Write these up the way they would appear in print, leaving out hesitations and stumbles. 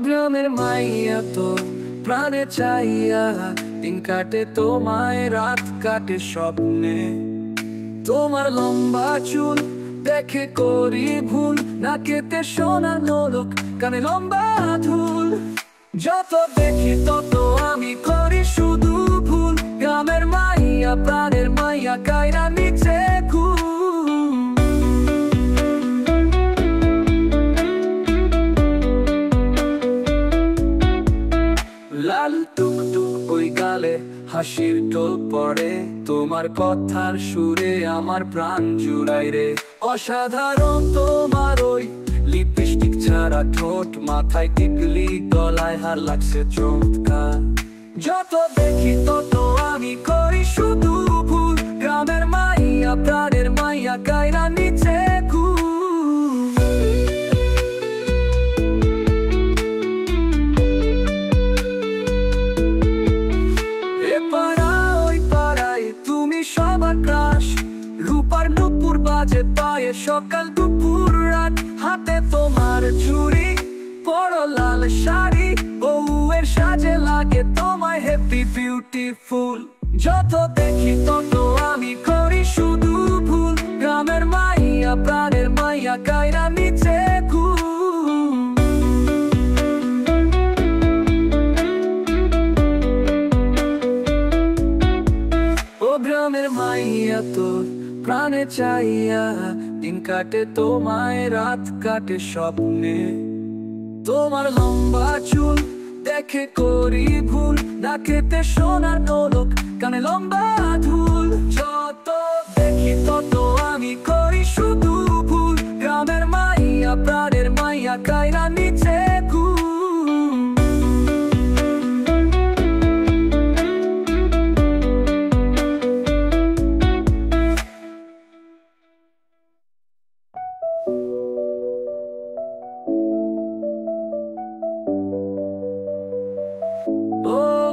গ্রামের মাইয়া তোর প্রাণে চাইয়া, দিন কাটে তোমায় রাত কাটে স্বপ্নে। তোমার লম্বা চুল দেখে করি ভুল, নাকেতে সোনার নোলক, কানে লম্বা ধুল। যত দেখি তত আমি করি শুধু ভুল। গ্রামের মাইয়া প্রাণের মাইয়া কায়রা নিচে ঘুম। লাল টুকটুক ওই গালে হাসির টোল পড়ে, তোমার কথার সুরে আমার প্রাণ জুড়াই রে। অসাধারণ তোমার ওই লিপস্টিক ছাড়া ঠোঁট, মাথায় টিকলি গলায় হার লাগছে চমৎকার। যত দেখি তত আমি করি শুধু ভুল। গ্রামের মাইয়া প্রাণের মাইয়া কায়রা নিচে ঘুম। সবার ক্রাশ, রূপার নুপুর বাজে পায়ে সকাল দুপুর রাত। হাতে তোমার চুড়ি, বড় লাল শাড়ি, বউয়ের সাজে লাগে তোমায় হ্যাপি বিউটিফুল। যত দেখি তত আমি করি শুধু ভুল। গ্রামের মাইয়া প্রাণের মাইয়া কায়রা নিচে ঘুম। গ্রামের মাইয়া তোর প্রাণে চাইয়া, দিন কাটে তোমায় রাত কাটে স্বপ্নে। তোমার লম্বা চুল দেখে করি ভুল, নাকেতে সোনার নোলক, কানে লম্বা ধুল। যত দেখি তত আমি করি শুধু ভুল। গ্রামের মাইয়া প্রাণের মাইয়া কায়রা নিচে ঘুম।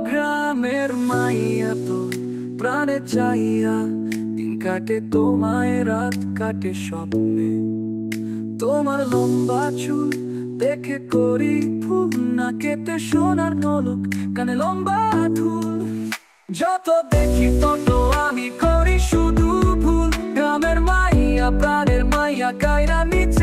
গ্রামের মাইয়া তোর প্রাণে চাইয়া, দিন কাটে তোমায় রাত কাটে স্বপ্নে। তোমার লম্বা চুল দেখে করি ভুল, নাকেতে সোনার নোলক, কানে লম্বা ধুল। যত দেখি তত আমি করি শুধু ভুল। গ্রামের মাইয়া প্রাণের মাইয়া কায়রা নিচে